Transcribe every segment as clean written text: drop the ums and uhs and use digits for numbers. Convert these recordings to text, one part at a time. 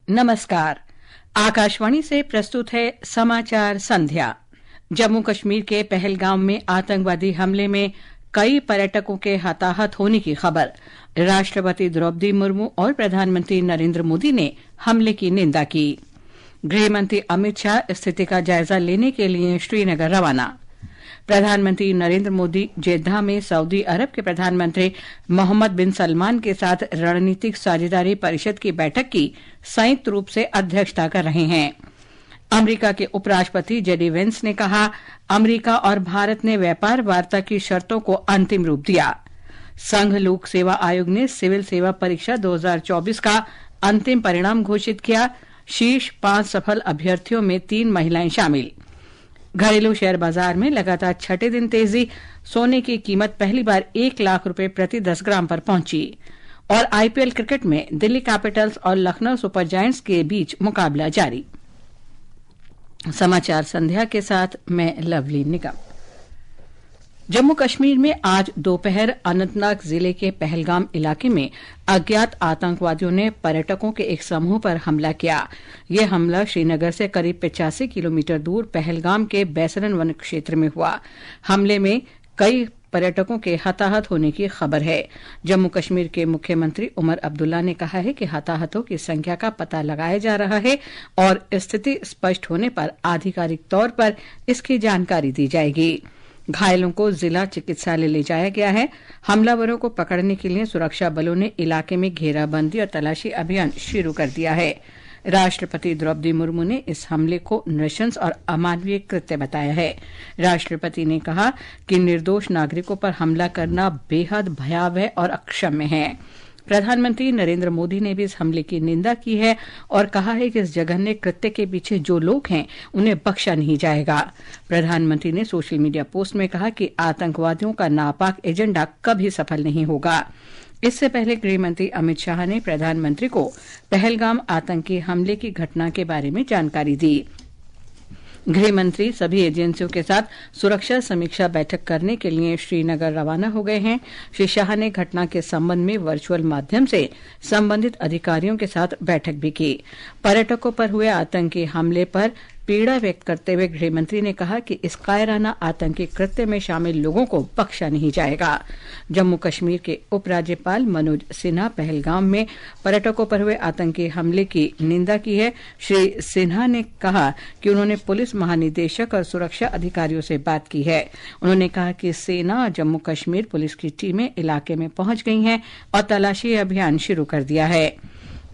नमस्कार। आकाशवाणी से प्रस्तुत है समाचार संध्या। जम्मू कश्मीर के पहलगाम में आतंकवादी हमले में कई पर्यटकों के हताहत होने की खबर। राष्ट्रपति द्रौपदी मुर्मू और प्रधानमंत्री नरेंद्र मोदी ने हमले की निंदा की। गृह मंत्री अमित शाह स्थिति का जायजा लेने के लिए श्रीनगर रवाना। प्रधानमंत्री नरेंद्र मोदी जेद्दाह में सऊदी अरब के प्रधानमंत्री मोहम्मद बिन सलमान के साथ रणनीतिक साझेदारी परिषद की बैठक की संयुक्त रूप से अध्यक्षता कर रहे हैं। अमेरिका के उपराष्ट्रपति जेडी वेंस ने कहा, अमेरिका और भारत ने व्यापार वार्ता की शर्तों को अंतिम रूप दिया। संघ लोक सेवा आयोग ने सिविल सेवा परीक्षा 2024 का अंतिम परिणाम घोषित किया। शीर्ष 5 सफल अभ्यर्थियों में 3 महिलाएं शामिल। घरेलू शेयर बाजार में लगातार छठे दिन तेजी। सोने की कीमत पहली बार 1 लाख रुपए प्रति 10 ग्राम पर पहुंची। और आईपीएल क्रिकेट में दिल्ली कैपिटल्स और लखनऊ सुपर जायंट्स के बीच मुकाबला जारी। समाचार संध्या के साथ मैं लवली निगम। जम्मू कश्मीर में आज दोपहर अनंतनाग जिले के पहलगाम इलाके में अज्ञात आतंकवादियों ने पर्यटकों के एक समूह पर हमला किया। यह हमला श्रीनगर से करीब 85 किलोमीटर दूर पहलगाम के बैसरन वन क्षेत्र में हुआ। हमले में कई पर्यटकों के हताहत होने की खबर है। जम्मू कश्मीर के मुख्यमंत्री उमर अब्दुल्ला ने कहा है कि हताहतों की संख्या का पता लगाया जा रहा है और स्थिति स्पष्ट होने पर आधिकारिक तौर पर इसकी जानकारी दी जाएगी। घायलों को जिला चिकित्सालय ले जाया गया है। हमलावरों को पकड़ने के लिए सुरक्षा बलों ने इलाके में घेराबंदी और तलाशी अभियान शुरू कर दिया है। राष्ट्रपति द्रौपदी मुर्मू ने इस हमले को नृशंस और अमानवीय कृत्य बताया है। राष्ट्रपति ने कहा कि निर्दोष नागरिकों पर हमला करना बेहद भयावह और अक्षम्य है। प्रधानमंत्री नरेंद्र मोदी ने भी इस हमले की निंदा की है और कहा है कि इस जघन्य कृत्य के पीछे जो लोग हैं उन्हें बख्शा नहीं जाएगा। प्रधानमंत्री ने सोशल मीडिया पोस्ट में कहा कि आतंकवादियों का नापाक एजेंडा कभी सफल नहीं होगा। इससे पहले गृह मंत्री अमित शाह ने प्रधानमंत्री को पहलगाम आतंकी हमले की घटना के बारे में जानकारी दी। गृह मंत्री सभी एजेंसियों के साथ सुरक्षा समीक्षा बैठक करने के लिए श्रीनगर रवाना हो गए हैं। श्री शाह ने घटना के संबंध में वर्चुअल माध्यम से संबंधित अधिकारियों के साथ बैठक भी की। पर्यटकों पर हुए आतंकी हमले पर पीड़ा व्यक्त करते हुए गृह मंत्री ने कहा कि इस कायराना आतंकी कृत्य में शामिल लोगों को बख्शा नहीं जाएगा। जम्मू कश्मीर के उपराज्यपाल मनोज सिन्हा पहलगाम में पर्यटकों पर हुए आतंकी हमले की निंदा की है। श्री सिन्हा ने कहा कि उन्होंने पुलिस महानिदेशक और सुरक्षा अधिकारियों से बात की है। उन्होंने कहा कि सेना और जम्मू कश्मीर पुलिस की टीमें इलाके में पहुंच गई हैं और तलाशी अभियान शुरू कर दिया है।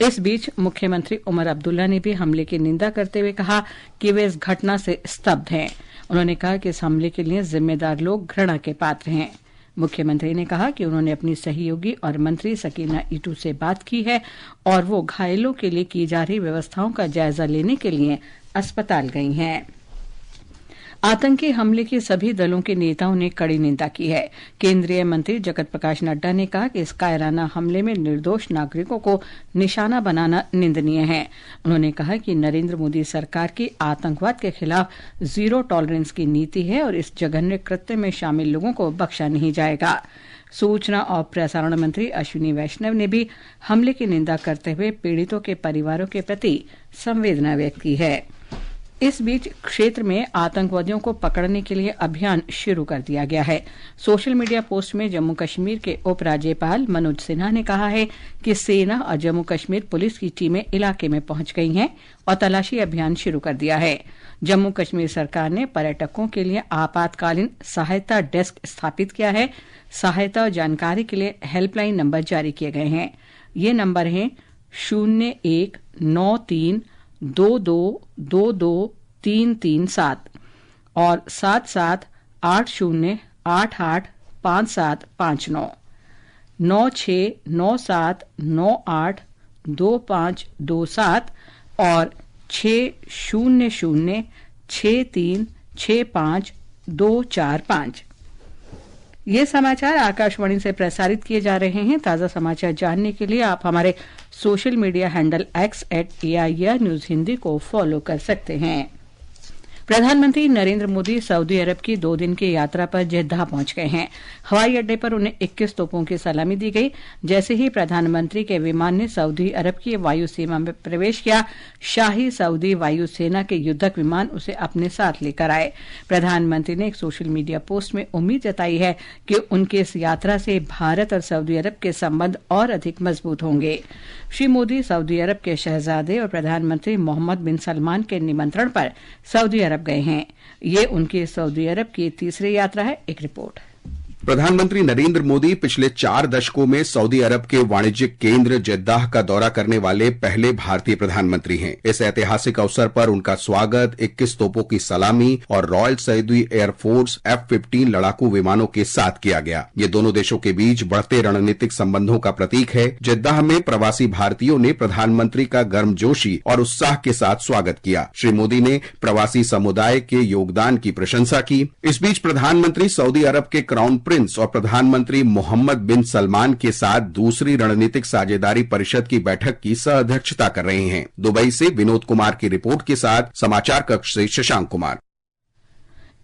इस बीच मुख्यमंत्री उमर अब्दुल्ला ने भी हमले की निंदा करते हुए कहा कि वे इस घटना से स्तब्ध हैं। उन्होंने कहा कि इस हमले के लिए जिम्मेदार लोग घृणा के पात्र हैं। मुख्यमंत्री ने कहा कि उन्होंने अपनी सहयोगी और मंत्री सकीना ईटू से बात की है और वो घायलों के लिए की जा रही व्यवस्थाओं का जायजा लेने के लिए अस्पताल गई हैं। आतंकी हमले की सभी दलों के नेताओं ने कड़ी निंदा की है। केंद्रीय मंत्री जगत प्रकाश नड्डा ने कहा कि इस कायराना हमले में निर्दोष नागरिकों को निशाना बनाना निंदनीय है। उन्होंने कहा कि नरेंद्र मोदी सरकार की आतंकवाद के खिलाफ जीरो टॉलरेंस की नीति है और इस जघन्य कृत्य में शामिल लोगों को बख्शा नहीं जाएगा। सूचना और प्रसारण मंत्री अश्विनी वैष्णव ने भी हमले की निंदा करते हुए पीड़ितों के परिवारों के प्रति संवेदना व्यक्त की है। इस बीच क्षेत्र में आतंकवादियों को पकड़ने के लिए अभियान शुरू कर दिया गया है। सोशल मीडिया पोस्ट में जम्मू कश्मीर के उपराज्यपाल मनोज सिन्हा ने कहा है कि सेना और जम्मू कश्मीर पुलिस की टीमें इलाके में पहुंच गई हैं और तलाशी अभियान शुरू कर दिया है। जम्मू कश्मीर सरकार ने पर्यटकों के लिए आपातकालीन सहायता डेस्क स्थापित किया है। सहायता और जानकारी के लिए हेल्पलाइन नंबर जारी किए गए हैं। ये नंबर हैं 0193222337 और 7780885759 9697982527 और 6006365245। ये समाचार आकाशवाणी से प्रसारित किए जा रहे हैं। ताज़ा समाचार जानने के लिए आप हमारे social media handle @AIR news Hindi को फॉलो कर सकते हैं। प्रधानमंत्री नरेंद्र मोदी सऊदी अरब की 2 दिन की यात्रा पर जेद्दाह पहुंच गए हैं। हवाई अड्डे पर उन्हें 21 तोपों की सलामी दी गई। जैसे ही प्रधानमंत्री के विमान ने सऊदी अरब की वायु सीमा में प्रवेश किया, शाही सऊदी वायुसेना के युद्धक विमान उसे अपने साथ लेकर आए। प्रधानमंत्री ने एक सोशल मीडिया पोस्ट में उम्मीद जताई है कि उनकी इस यात्रा से भारत और सऊदी अरब के संबंध और अधिक मजबूत होंगे। श्री मोदी सऊदी अरब के शहजादे और प्रधानमंत्री मोहम्मद बिन सलमान के निमंत्रण पर सऊदी अरब गए हैं। ये उनकी सऊदी अरब की तीसरी यात्रा है। एक रिपोर्ट। प्रधानमंत्री नरेंद्र मोदी पिछले 4 दशकों में सऊदी अरब के वाणिज्यिक केंद्र जेद्दाह का दौरा करने वाले पहले भारतीय प्रधानमंत्री हैं। इस ऐतिहासिक अवसर पर उनका स्वागत 21 तोपों की सलामी और रॉयल सऊदी एयरफोर्स F-15 लड़ाकू विमानों के साथ किया गया। ये दोनों देशों के बीच बढ़ते रणनीतिक संबंधों का प्रतीक है। जेद्दाह में प्रवासी भारतीयों ने प्रधानमंत्री का गर्मजोशी और उत्साह के साथ स्वागत किया। श्री मोदी ने प्रवासी समुदाय के योगदान की प्रशंसा की। इस बीच प्रधानमंत्री सऊदी अरब के क्राउन और प्रधानमंत्री मोहम्मद बिन सलमान के साथ दूसरी रणनीतिक साझेदारी परिषद की बैठक की सह-अध्यक्षता कर रहे हैं। दुबई से विनोद कुमार की रिपोर्ट के साथ समाचार कक्ष से शशांक कुमार।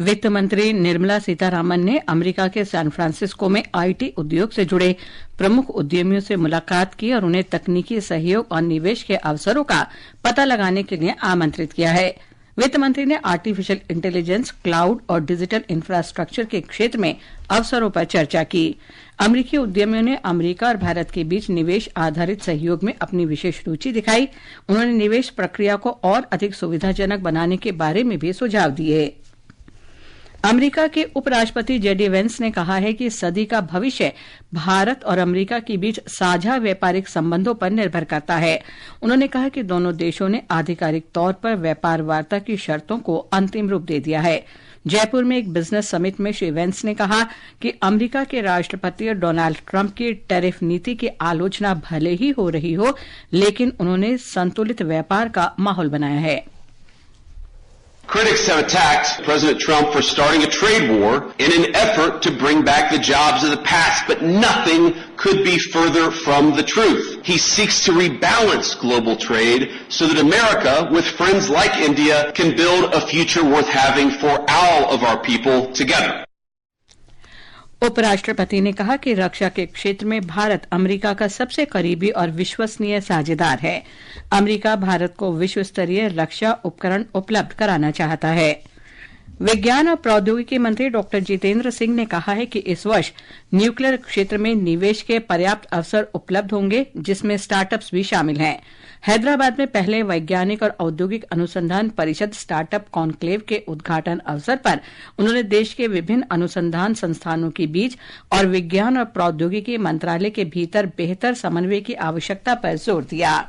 वित्त मंत्री निर्मला सीतारामन ने अमेरिका के सैन फ्रांसिस्को में आईटी उद्योग से जुड़े प्रमुख उद्यमियों से मुलाकात की और उन्हें तकनीकी सहयोग और निवेश के अवसरों का पता लगाने के लिए आमंत्रित किया है। वित्त मंत्री ने आर्टिफिशियल इंटेलिजेंस, क्लाउड और डिजिटल इंफ्रास्ट्रक्चर के क्षेत्र में अवसरों पर चर्चा की। अमेरिकी उद्यमियों ने अमेरिका और भारत के बीच निवेश आधारित सहयोग में अपनी विशेष रुचि दिखाई। उन्होंने निवेश प्रक्रिया को और अधिक सुविधाजनक बनाने के बारे में भी सुझाव दिए। अमेरिका के उपराष्ट्रपति जेडी वेंस ने कहा है कि सदी का भविष्य भारत और अमेरिका के बीच साझा व्यापारिक संबंधों पर निर्भर करता है। उन्होंने कहा कि दोनों देशों ने आधिकारिक तौर पर व्यापार वार्ता की शर्तों को अंतिम रूप दे दिया है। जयपुर में एक बिजनेस समिट में श्री वेंस ने कहा कि अमेरिका के राष्ट्रपति डोनाल्ड ट्रंप की टैरिफ नीति की आलोचना भले ही हो रही हो, लेकिन उन्होंने संतुलित व्यापार का माहौल बनाया है। Critics have attacked President Trump for starting a trade war in an effort to bring back the jobs of the past, but nothing could be further from the truth. He seeks to rebalance global trade so that America, with friends like India, can build a future worth having for all of our people together. उपराष्ट्रपति ने कहा कि रक्षा के क्षेत्र में Bharat America का सबसे करीबी और विश्वसनीय साझेदार है। अमेरिका भारत को विश्व स्तरीय रक्षा उपकरण उपलब्ध कराना चाहता है। विज्ञान और प्रौद्योगिकी मंत्री डॉक्टर जितेंद्र सिंह ने कहा है कि इस वर्ष न्यूक्लियर क्षेत्र में निवेश के पर्याप्त अवसर उपलब्ध होंगे, जिसमें स्टार्टअप्स भी शामिल हैं। हैदराबाद में पहले वैज्ञानिक और औद्योगिक अनुसंधान परिषद स्टार्टअप कॉन्क्लेव के उद्घाटन अवसर पर उन्होंने देश के विभिन्न अनुसंधान संस्थानों के बीच और विज्ञान और प्रौद्योगिकी मंत्रालय के भीतर बेहतर समन्वय की आवश्यकता पर जोर दिया।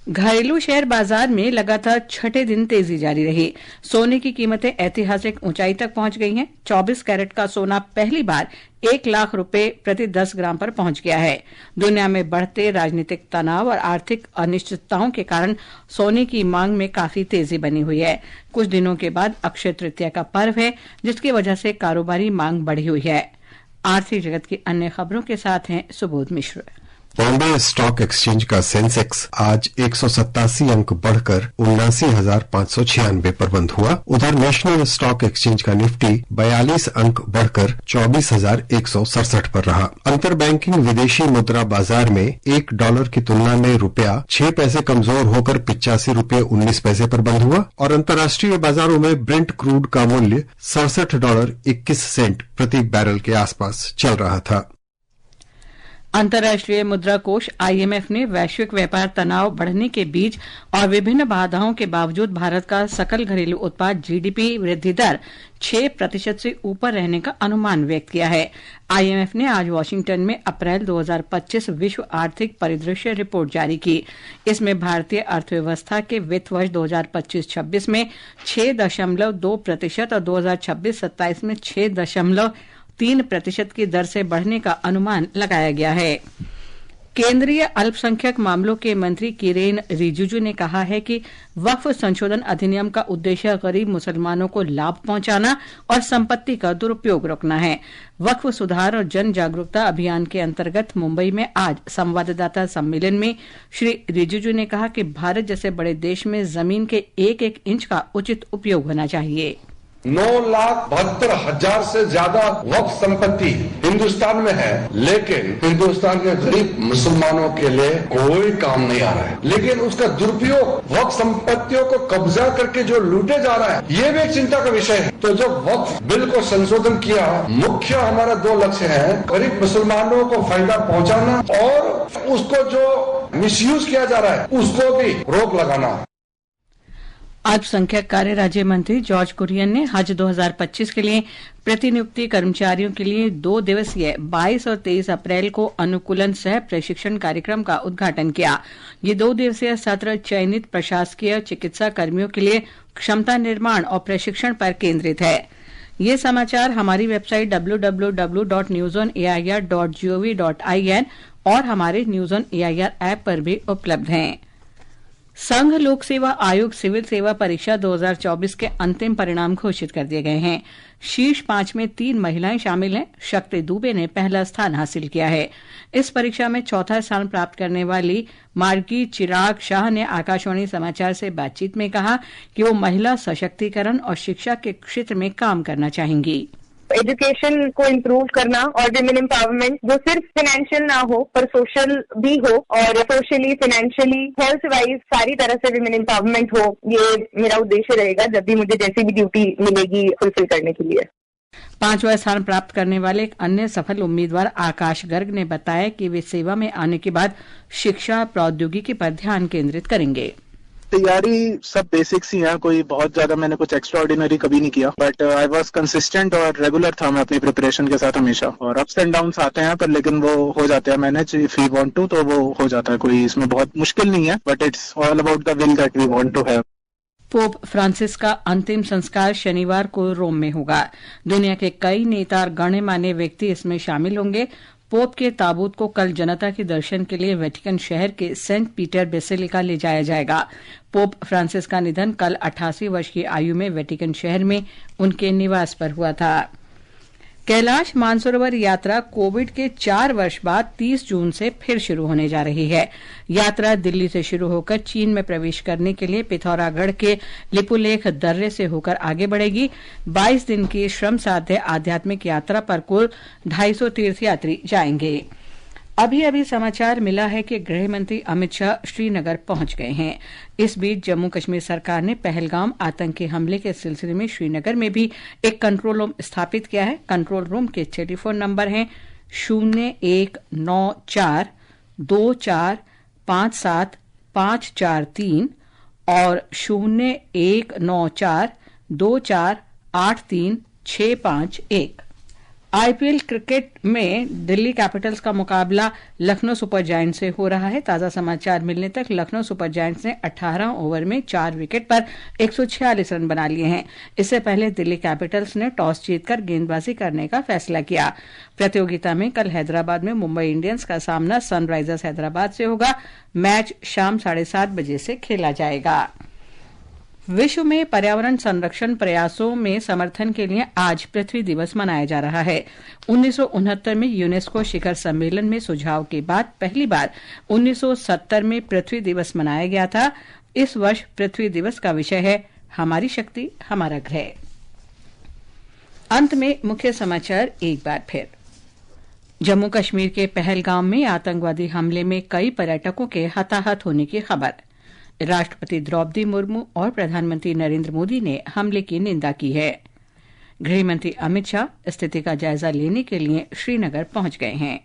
घरेलू शेयर बाजार में लगातार छठे दिन तेजी जारी रही। सोने की कीमतें ऐतिहासिक ऊंचाई तक पहुंच गई हैं। 24 कैरेट का सोना पहली बार 1 लाख रुपए प्रति 10 ग्राम पर पहुंच गया है। दुनिया में बढ़ते राजनीतिक तनाव और आर्थिक अनिश्चितताओं के कारण सोने की मांग में काफी तेजी बनी हुई है। कुछ दिनों के बाद अक्षय तृतीया का पर्व है, जिसकी वजह से कारोबारी मांग बढ़ी हुई है। आर्थिक जगत की अन्य खबरों के साथ हैं सुबोध मिश्र। बॉम्बे स्टॉक एक्सचेंज का सेंसेक्स आज 187 अंक बढ़कर 79,596 पर बंद हुआ। उधर नेशनल स्टॉक एक्सचेंज का निफ्टी 42 अंक बढ़कर 24,167 पर रहा। अंतर बैंकिंग विदेशी मुद्रा बाजार में $1 की तुलना में रुपया 6 पैसे कमजोर होकर 85 रुपये 19 पैसे पर बंद हुआ और अंतर्राष्ट्रीय बाजारों में ब्रेंट क्रूड का मूल्य $67.21 प्रति बैरल के आसपास चल रहा था। अंतर्राष्ट्रीय मुद्रा कोष IMF ने वैश्विक व्यापार तनाव बढ़ने के बीच और विभिन्न बाधाओं के बावजूद भारत का सकल घरेलू उत्पाद GDP वृद्धि दर 6% से ऊपर रहने का अनुमान व्यक्त किया है। IMF ने आज वॉशिंगटन में अप्रैल 2025 विश्व आर्थिक परिदृश्य रिपोर्ट जारी की। इसमें भारतीय अर्थव्यवस्था के वित्त वर्ष 2025-26 में 6.2% और 2026-27 में 6.3% की दर से बढ़ने का अनुमान लगाया गया है। केंद्रीय अल्पसंख्यक मामलों के मंत्री किरेन रिजिजू ने कहा है कि वक्फ संशोधन अधिनियम का उद्देश्य गरीब मुसलमानों को लाभ पहुंचाना और संपत्ति का दुरुपयोग रोकना है। वक्फ सुधार और जन जागरूकता अभियान के अंतर्गत मुंबई में आज संवाददाता सम्मेलन में श्री रिजिजू ने कहा कि भारत जैसे बड़े देश में जमीन के एक एक इंच का उचित उपयोग होना चाहिए। 9,72,000 से ज्यादा वक्फ संपत्ति हिंदुस्तान में है, लेकिन हिंदुस्तान के गरीब मुसलमानों के लिए कोई काम नहीं आ रहा है। लेकिन उसका दुरुपयोग वक्फ संपत्तियों को कब्जा करके जो लूटे जा रहा है, ये भी एक चिंता का विषय है। तो जो वक्फ बिल को संशोधन किया, मुख्य हमारा 2 लक्ष्य हैं, गरीब मुसलमानों को फायदा पहुंचाना और उसको जो मिसयूज किया जा रहा है उसको भी रोक लगाना। अल्पसंख्यक कार्य राज्य मंत्री जॉर्ज कुरियन ने हज 2025 के लिए प्रतिनियुक्ति कर्मचारियों के लिए 2 दिवसीय 22 और 23 अप्रैल को अनुकूलन सह प्रशिक्षण कार्यक्रम का उद्घाटन किया। ये 2 दिवसीय सत्र चयनित प्रशासकीय चिकित्सा कर्मियों के लिए क्षमता निर्माण और प्रशिक्षण पर केंद्रित है। ये समाचार हमारी वेबसाइट www.newsonair.gov.in और हमारे न्यूज ऑन एआईआर ऐप पर भी उपलब्ध हैं। संघ लोक सेवा आयोग सिविल सेवा परीक्षा 2024 के अंतिम परिणाम घोषित कर दिए गए हैं। शीर्ष 5 में 3 महिलाएं शामिल हैं। शक्ति दुबे ने पहला स्थान हासिल किया है। इस परीक्षा में चौथा स्थान प्राप्त करने वाली मार्गी चिराग शाह ने आकाशवाणी समाचार से बातचीत में कहा कि वो महिला सशक्तिकरण और शिक्षा के क्षेत्र में काम करना चाहेंगी। एजुकेशन को इम्प्रूव करना और विमेन एम्पावरमेंट जो सिर्फ फाइनेंशियल ना हो पर सोशल भी हो और सोशली, फाइनेंशियली, हेल्थ वाइज सारी तरह से विमेन एम्पावरमेंट हो, ये मेरा उद्देश्य रहेगा जब भी मुझे जैसी भी ड्यूटी मिलेगी फुलफिल करने के लिए। 5वां स्थान प्राप्त करने वाले एक अन्य सफल उम्मीदवार आकाश गर्ग ने बताया कि वे सेवा में आने के बाद शिक्षा प्रौद्योगिकी पर ध्यान केंद्रित करेंगे। तैयारी सब बेसिक्स ही है, कोई बहुत ज्यादा मैंने कुछ एक्स्ट्रा ऑर्डिनरी कभी नहीं किया, बट आई वाज कंसिस्टेंट और रेगुलर था मैं अपनी प्रिपरेशन के साथ हमेशा। और अप्स एंड डाउन्स आते हैं पर लेकिन वो हो जाते हैं manage, if we want to तो वो हो जाता है, कोई इसमें बहुत मुश्किल नहीं है, but it's all about the will that we want to have. Pope Francis का अंतिम संस्कार शनिवार को रोम में होगा। दुनिया के कई नेता और गण्यमान्य व्यक्ति इसमें शामिल होंगे। पोप के ताबूत को कल जनता के दर्शन के लिए वेटिकन शहर के सेंट पीटर बेसिलिका ले जाया जाएगा। पोप फ्रांसिस का निधन कल 88 वर्ष की आयु में वेटिकन शहर में उनके निवास पर हुआ था। कैलाश मानसरोवर यात्रा कोविड के 4 वर्ष बाद 30 जून से फिर शुरू होने जा रही है। यात्रा दिल्ली से शुरू होकर चीन में प्रवेश करने के लिए पिथौरागढ़ के लिपुलेख दर्रे से होकर आगे बढ़ेगी। 22 दिन की श्रम साध्य आध्यात्मिक यात्रा पर कुल 250 तीर्थयात्री जाएंगे। अभी अभी समाचार मिला है कि गृह मंत्री अमित शाह श्रीनगर पहुंच गए हैं। इस बीच जम्मू कश्मीर सरकार ने पहलगाम आतंकी हमले के सिलसिले में श्रीनगर में भी एक कंट्रोल रूम स्थापित किया है। कंट्रोल रूम के टेलीफोन नंबर हैं 019424575543 और 019424836551। आईपीएल क्रिकेट में दिल्ली कैपिटल्स का मुकाबला लखनऊ सुपर जायंट्स से हो रहा है। ताजा समाचार मिलने तक लखनऊ सुपर जायंट्स ने 18 ओवर में 4 विकेट पर 146 रन बना लिए हैं। इससे पहले दिल्ली कैपिटल्स ने टॉस जीतकर गेंदबाजी करने का फैसला किया। प्रतियोगिता में कल हैदराबाद में मुंबई इंडियंस का सामना सनराइजर्स हैदराबाद से होगा। मैच शाम 7:30 बजे से खेला जाएगा। विश्व में पर्यावरण संरक्षण प्रयासों में समर्थन के लिए आज पृथ्वी दिवस मनाया जा रहा है। 1969 में यूनेस्को शिखर सम्मेलन में सुझाव के बाद पहली बार 1970 में पृथ्वी दिवस मनाया गया था। इस वर्ष पृथ्वी दिवस का विषय है हमारी शक्ति हमारा ग्रह। अंत में मुख्य समाचार एक बार फिर। जम्मू कश्मीर के पहलगाम में आतंकवादी हमले में कई पर्यटकों के हताहत होने की खबर। राष्ट्रपति द्रौपदी मुर्मू और प्रधानमंत्री नरेंद्र मोदी ने हमले की निंदा की है। गृह मंत्री अमित शाह स्थिति का जायजा लेने के लिए श्रीनगर पहुंच गए हैं।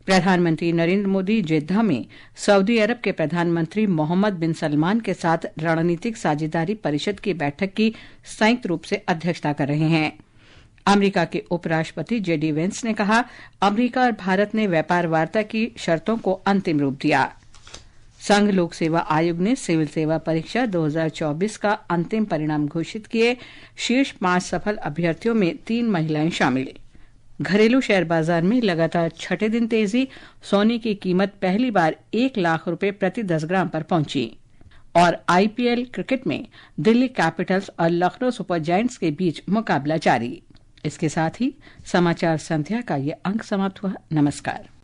प्रधानमंत्री नरेंद्र मोदी जेद्दाह में सऊदी अरब के प्रधानमंत्री मोहम्मद बिन सलमान के साथ रणनीतिक साझेदारी परिषद की बैठक की संयुक्त रूप से अध्यक्षता कर रहे हैं। अमेरिका के उपराष्ट्रपति जेडी वेंस ने कहा, अमेरिका और भारत ने व्यापार वार्ता की शर्तों को अंतिम रूप दिया। संघ लोक सेवा आयोग ने सिविल सेवा परीक्षा 2024 का अंतिम परिणाम घोषित किए। शीर्ष 5 सफल अभ्यर्थियों में 3 महिलाएं शामिल। घरेलू शेयर बाजार में लगातार छठे दिन तेजी, सोने की कीमत पहली बार 1 लाख रुपए प्रति 10 ग्राम पर पहुंची। और आईपीएल क्रिकेट में दिल्ली कैपिटल्स और लखनऊ सुपर जायंट्स के बीच मुकाबला जारी। इसके साथ ही समाचार संध्या का ये अंक समाप्त हुआ। नमस्कार।